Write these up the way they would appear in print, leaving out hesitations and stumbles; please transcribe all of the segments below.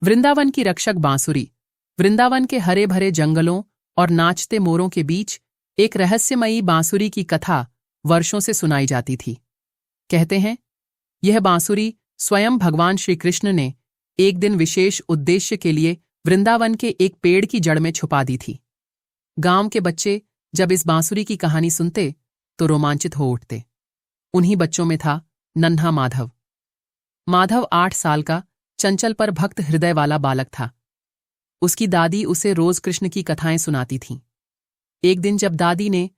वृंदावन की रक्षक बांसुरी। वृंदावन के हरे भरे जंगलों और नाचते मोरों के बीच एक रहस्यमयी बांसुरी की कथा वर्षों से सुनाई जाती थी। कहते हैं, यह बांसुरी स्वयं भगवान श्री कृष्ण ने एक दिन विशेष उद्देश्य के लिए वृंदावन के एक पेड़ की जड़ में छुपा दी थी। गांव के बच्चे जब इस बांसुरी की कहानी सुनते तो रोमांचित हो उठते। उन्हीं बच्चों में था नन्हा माधव। माधव 8 साल का चंचल पर भक्त हृदय वाला बालक था। उसकी दादी उसे रोज कृष्ण की कथाएं सुनाती थीं। एक दिन जब दादी ने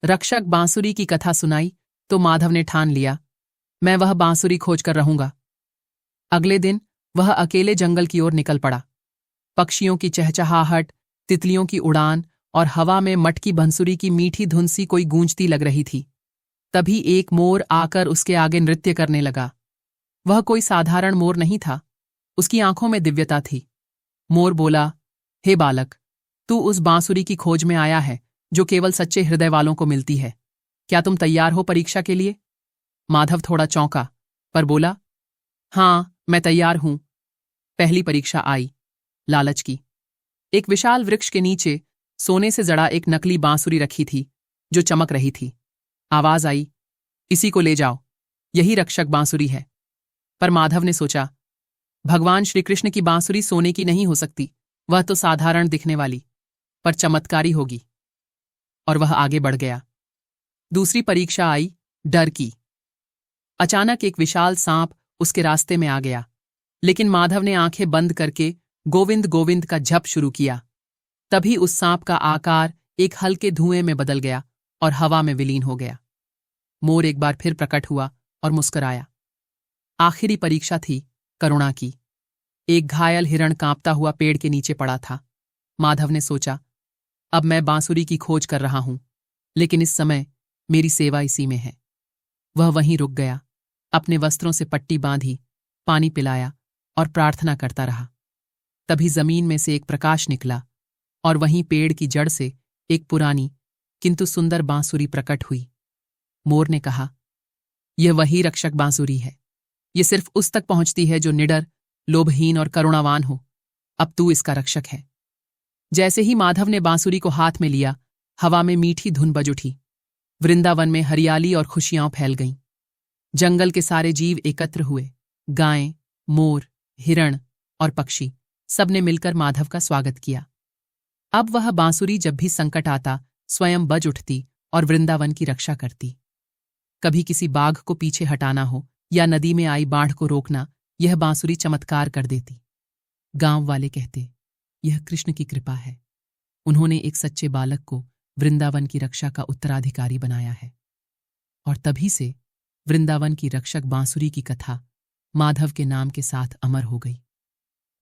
रक्षक बांसुरी की कथा सुनाई तो माधव ने ठान लिया, मैं वह बांसुरी खोज कर रहूंगा। अगले दिन वह अकेले जंगल की ओर निकल पड़ा। पक्षियों की चहचहाहट, तितलियों की उड़ान और हवा में मटकी बंसुरी की मीठी धुन सी कोई गूंजती लग रही थी। तभी एक मोर आकर उसके आगे नृत्य करने लगा। वह कोई साधारण मोर नहीं था, उसकी आंखों में दिव्यता थी। मोर बोला, हे बालक, तू उस बांसुरी की खोज में आया है जो केवल सच्चे हृदय वालों को मिलती है। क्या तुम तैयार हो परीक्षा के लिए? माधव थोड़ा चौंका, पर बोला, हां, मैं तैयार हूं। पहली परीक्षा आई, लालच की। एक विशाल वृक्ष के नीचे सोने से जड़ा एक नकली बांसुरी रखी थी जो चमक रही थी। आवाज आई, इसी को ले जाओ, यही रक्षक बांसुरी है। पर माधव ने सोचा, भगवान श्री कृष्ण की बांसुरी सोने की नहीं हो सकती, वह तो साधारण दिखने वाली पर चमत्कारी होगी। और वह आगे बढ़ गया। दूसरी परीक्षा आई, डर की। अचानक एक विशाल सांप उसके रास्ते में आ गया, लेकिन माधव ने आंखें बंद करके गोविंद गोविंद का जप शुरू किया। तभी उस सांप का आकार एक हल्के धुएं में बदल गया और हवा में विलीन हो गया। मोर एक बार फिर प्रकट हुआ और मुस्कुराया। आखिरी परीक्षा थी करुणा की। एक घायल हिरण कांपता हुआ पेड़ के नीचे पड़ा था। माधव ने सोचा, अब मैं बांसुरी की खोज कर रहा हूं, लेकिन इस समय मेरी सेवा इसी में है। वह वहीं रुक गया, अपने वस्त्रों से पट्टी बांधी, पानी पिलाया और प्रार्थना करता रहा। तभी जमीन में से एक प्रकाश निकला और वहीं पेड़ की जड़ से एक पुरानी किंतु सुंदर बांसुरी प्रकट हुई। मोर ने कहा, यह वही रक्षक बांसुरी है। यह सिर्फ उस तक पहुंचती है जो निडर, लोभहीन और करुणावान हो। अब तू इसका रक्षक है। जैसे ही माधव ने बांसुरी को हाथ में लिया, हवा में मीठी धुन बज उठी। वृंदावन में हरियाली और खुशियां फैल गईं। जंगल के सारे जीव एकत्र हुए। गायें, मोर, हिरण और पक्षी सबने मिलकर माधव का स्वागत किया। अब वह बांसुरी जब भी संकट आता स्वयं बज उठती और वृंदावन की रक्षा करती। कभी किसी बाघ को पीछे हटाना हो या नदी में आई बाढ़ को रोकना, यह बांसुरी चमत्कार कर देती। गांव वाले कहते, यह कृष्ण की कृपा है। उन्होंने एक सच्चे बालक को वृंदावन की रक्षा का उत्तराधिकारी बनाया है। और तभी से वृंदावन की रक्षक बांसुरी की कथा माधव के नाम के साथ अमर हो गई।